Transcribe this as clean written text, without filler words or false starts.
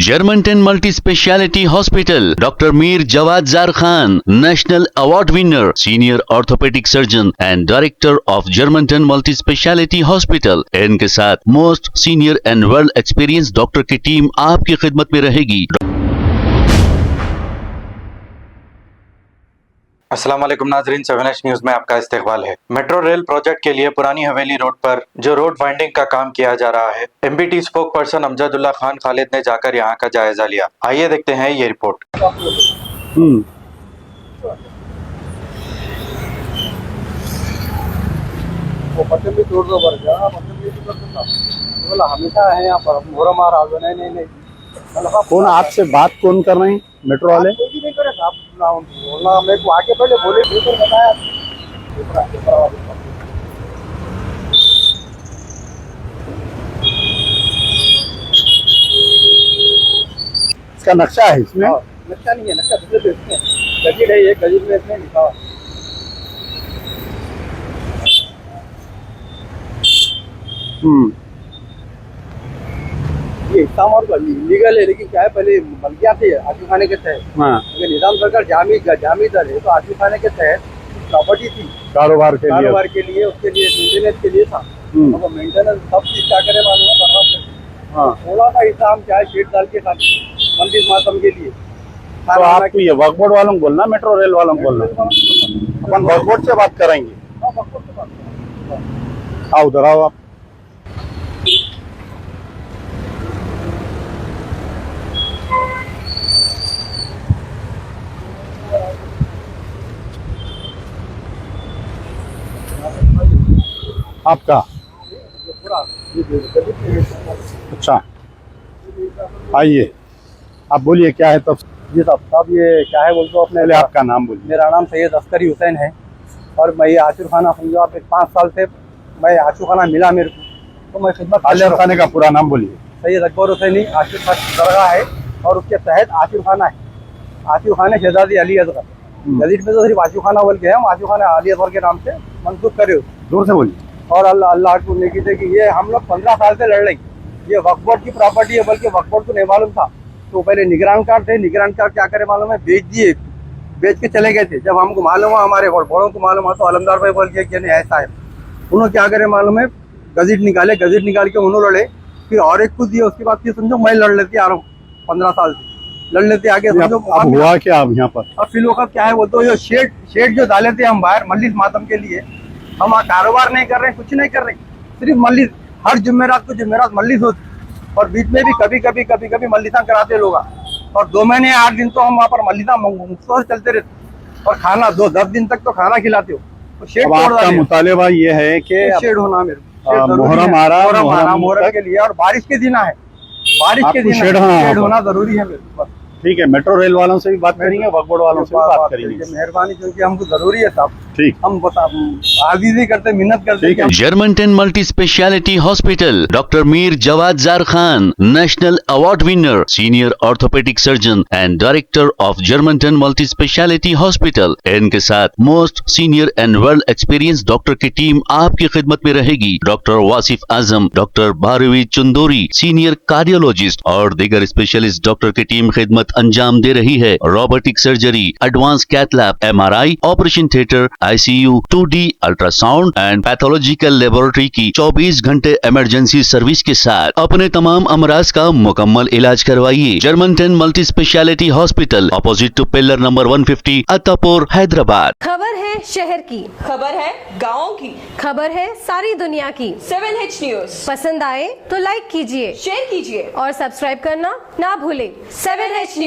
Germantown Multi Speciality Hospital, Dr. Mir Jawad Zar Khan, National Award winner, Senior Orthopedic Surgeon and Director of Germantown Multi Speciality Hospital। इनके साथ most senior and world experience doctor की team आपकी खिदमत में रहेगी। अस्सलाम वालेकुम नाजरीन, 7H न्यूज में आपका इस्तकबाल है। मेट्रो रेल प्रोजेक्ट के लिए पुरानी हवेली रोड पर जो रोड वाइंडिंग का काम किया जा रहा है, MBT spoke person Amjadullah Khan Khalid ने जाकर यहां का जायजा लिया। आइए देखते हैं ये रिपोर्ट। भी तोड़ दो हमेशा है यहाँ पर नहीं कौन आपसे बात कौन कर रहे हैं? मेट्रो वाले कोई नहीं करे साहब, बोलना मेरे को आके पहले बोले फिर बताया। इसका नक्शा है इसमें? नक्शा नहीं है, नक्शा दूसरे पे इसमें गजीर है, ये गजीर में इसमें लिखा हुआ। ये इस्लाम और लीगल है, लेकिन क्या है पहले मलकियात है आसिफ खाने के तहत। अगर निजाम सरकार जामीदार है तो आसिफ खाने के तहत प्रॉपर्टी थी कारोबार के लिए उसके लिए मेंटेनेंस के लिए था। अब मेंटेनेंस सब चीज क्या करे मालूम है, बर्बाद थोड़ा सा हिस्सा हम क्या है शेड डाल के साथ मंदिर मातम के लिए। तो आपको ये वक्फ बोर्ड वालों को बोलना, मेट्रो रेल वालों को बोलना, अपन वक्फ बोर्ड से बात करेंगे। आओ उधर आओ आप। आपका अच्छा, आइए आप बोलिए क्या है तब। जी साहब ये क्या है बोल तो अपने आपका नाम बोलिए। मेरा नाम सैयद अस्करी हुसैन है और मैं ये आशिर खाना समझो आप 5 साल से मैं आशिर खाना मिला मेरे को, तो मैं खिदमत। आशिर खाने का पूरा नाम बोलिए। सैयद अकबर हुसैनी आशिर खाना दरगाह है और उसके तहत आशिर खाना है। आशिर खाना शहजादी अली असगर, गजीट में तो सिर्फ आशिर खाना बोल के हम आशिर खाना अली असगर के नाम से मंसूब करे। जोर से बोलिए। और अल्लाह को नेकी से कि ये हम लोग 15 साल से लड़ रही, ये वक्फ बोर्ड की प्रॉपर्टी है, बल्कि वक्फ बोर्ड को नहीं मालूम था। तो पहले निगरानकार थे, निगरानकार क्या करे मालूम है, बेच दिए, बेच के चले गए थे। जब हमको मालूम हुआ, हमारे बड़ों को मालूम हुआ, तो अलमदार भाई बोल के नहीं ऐसा है। उन्होंने क्या करे मालूम है, गजीट निकाले, गजीट निकाल के उन्होंने लड़े, फिर और एक को दिए। उसके बाद फिर समझो मैं लड़ लेती आ रहा हूँ 15 साल से लड़ लेते आगे। समझो अब हुआ क्या अब यहाँ पर? अब फिर वक्त क्या है वो तो ये शेड जो डाले थे हम बाहर मल्लिस मातम के लिए, हम कारोबार नहीं कर रहे, कुछ नहीं कर रहे, सिर्फ मल्लिस। हर जुमेरात को जुमेरात मल्लिस होती और बीच में भी कभी मल्लिसा कराते लोग। और 2 महीने 8 दिन तो हम वहाँ पर मल्लिसा मुफ्त चलते रहते और खाना 10 दिन तक तो खाना खिलाते हो। तो शेड आपका मुतालिबा ये है कि शेड होना मेरे मुहर्रम आ रहा है, मुहर्रम के लिए और बारिश के दिन है, बारिश के दिन शेड होना जरूरी है मेरे पास। ठीक है, मेट्रो रेल वालों से भी बात करेंगे, वक्फ बोर्ड वालों से भी बात करेंगे। मेहरबानी, क्योंकि हमको जरूरी है साहब। ठीक, हम आजीजी करते, मिन्नत करते। Germanton multi speciality hospital, doctor Mir Jawad Jar Khan, national award winner, senior orthopaedic surgeon and director of Germanton multi speciality hospital. इनके साथ most senior and world experience doctor की टीम आपकी खिदमत में रहेगी। Doctor Wasif Azam, doctor Bharvi Chundori, senior cardiologist और दीगर स्पेशलिस्ट डॉक्टर की टीम खिदमत अंजाम दे रही है। Robotic surgery, advance cath lab, MRI, operation theatre, ICU, 2D ultrasound and pathological laboratory की 24 घंटे इमरजेंसी सर्विस के साथ अपने तमाम अमराज का मुकम्मल इलाज करवाइए। Germanton multi speciality hospital, opposite to pillar number 150, Attapur, Hyderabad. खबर है शहर की, खबर है गाँव की, खबर है सारी दुनिया की। 7H न्यूज पसंद आए तो लाइक कीजिए, शेयर कीजिए और सब्सक्राइब करना ना भूलें। 7H news.